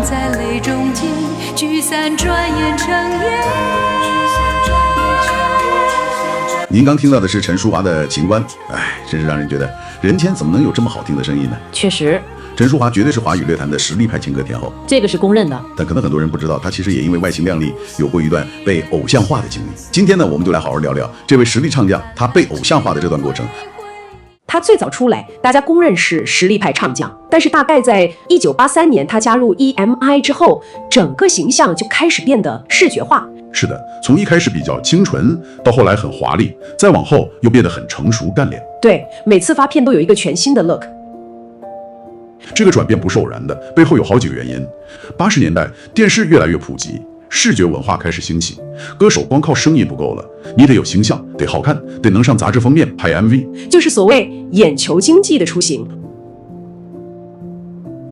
在泪中间，聚散转眼成烟。您刚听到的是陈淑桦的《情关》，真是让人觉得人间怎么能有这么好听的声音呢？确实，陈淑桦绝对是华语乐坛的实力派情歌天后，这个是公认的。但可能很多人不知道，她其实也因为外形靓丽，有过一段被偶像化的经历。今天呢，我们就来好好聊聊这位实力唱将她被偶像化的这段过程。他最早出来，大家公认是实力派唱将，但是大概在1983年他加入 EMI 之后，整个形象就开始变得视觉化。是的，从一开始比较清纯，到后来很华丽，再往后又变得很成熟干练。对，每次发片都有一个全新的 look。这个转变不是偶然的，背后有好几个原因。80年代，电视越来越普及，视觉文化开始兴起，歌手光靠声音不够了，你得有形象，得好看，得能上杂志封面拍 MV， 就是所谓眼球经济的雏形。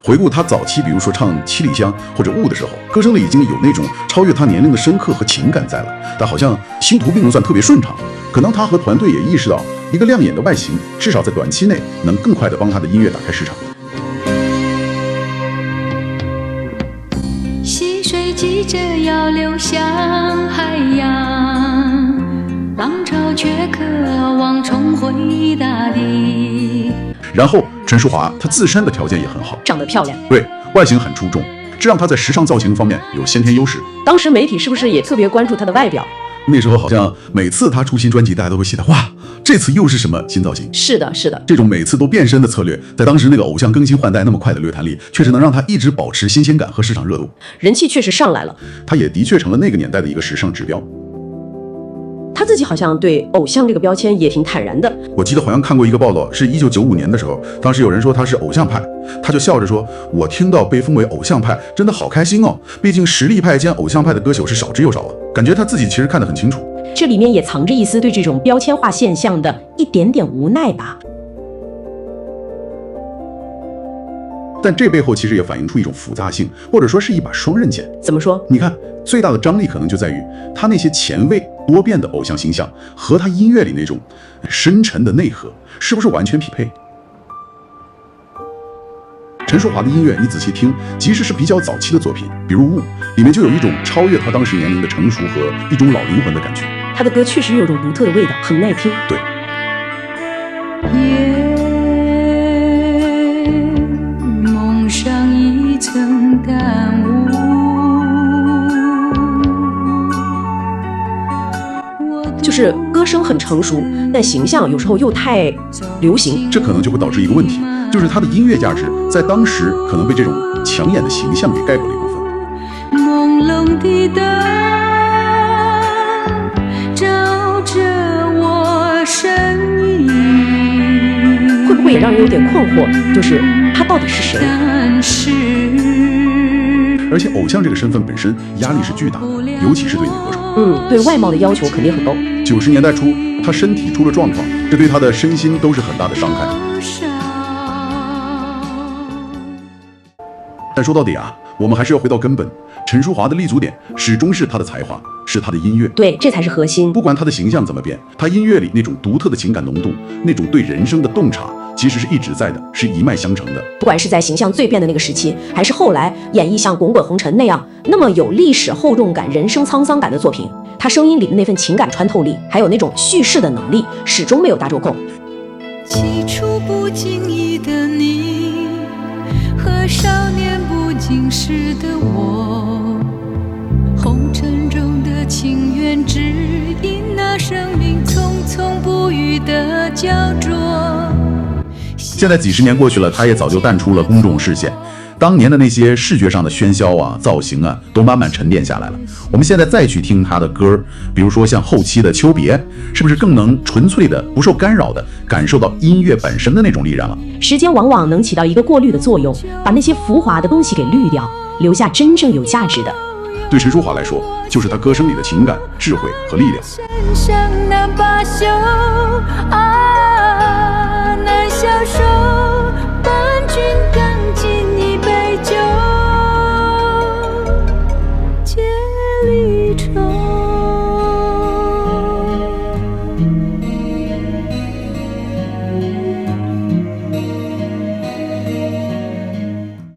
回顾他早期，比如说唱《七里香》或者《雾》的时候，歌声里已经有那种超越他年龄的深刻和情感在了，但好像星途并不算特别顺畅。可能他和团队也意识到，一个亮眼的外形，至少在短期内能更快地帮他的音乐打开市场。溪水急着要流向海洋，浪潮却渴望重回大地。然后陈淑桦她自身的条件也很好，长得漂亮，对，外形很出众，这让她在时尚造型方面有先天优势。当时媒体是不是也特别关注她的外表？那时候好像每次她出新专辑，大家都会期待，哇，这次又是什么新造型？是的，是的，这种每次都变身的策略，在当时那个偶像更新换代那么快的乐坛里，确实能让她一直保持新鲜感和市场热度，人气确实上来了。她也的确成了那个年代的一个时尚指标。他自己好像对偶像这个标签也挺坦然的。我记得好像看过一个报道，是1995年的时候，当时有人说他是偶像派，他就笑着说，我听到被封为偶像派真的好开心哦，毕竟实力派兼偶像派的歌手是少之又少啊。感觉他自己其实看得很清楚，这里面也藏着一丝对这种标签化现象的一点点无奈吧。但这背后其实也反映出一种复杂性，或者说是一把双刃剑。怎么说？你看，最大的张力可能就在于他那些前卫多变的偶像形象和他音乐里那种深沉的内核是不是完全匹配。陈淑桦的音乐你仔细听，即使是比较早期的作品，比如《雾》，里面就有一种超越他当时年龄的成熟和一种老灵魂的感觉。他的歌确实有种独特的味道，很耐听。对。蒙上一层淡雾，就是歌声很成熟，但形象有时候又太流行，这可能就会导致一个问题，就是他的音乐价值在当时可能被这种抢眼的形象给盖过了一部分。朦胧的灯照着我身影，会不会也让人有点困惑，就是他到底是谁？而且偶像这个身份本身压力是巨大的，尤其是对女歌手。对外貌的要求肯定很高。90年代初，他身体出了状况，这对他的身心都是很大的伤害。但说到底啊，我们还是要回到根本。陈淑桦的立足点始终是他的才华，是他的音乐。对，这才是核心。不管他的形象怎么变，他音乐里那种独特的情感浓度，那种对人生的洞察，其实是一直在的，是一脉相承的。不管是在形象最变的那个时期，还是后来演绎像《滚滚红尘》那样那么有历史厚重感、人生沧桑感的作品，他声音里的那份情感穿透力，还有那种叙事的能力，始终没有大周扣。起初不经意的你，和少年不经事的我，红尘中的情缘，只因那生命匆匆不语的焦灼。现在几十年过去了，他也早就淡出了公众视线。当年的那些视觉上的喧嚣啊、造型啊，都慢慢沉淀下来了。我们现在再去听他的歌，比如说像后期的《秋别》，是不是更能纯粹的、不受干扰的感受到音乐本身的那种力量了？时间往往能起到一个过滤的作用，把那些浮华的东西给滤掉，留下真正有价值的。对陈淑桦来说，就是他歌声里的情感、智慧和力量。身上难罢休啊，难消受。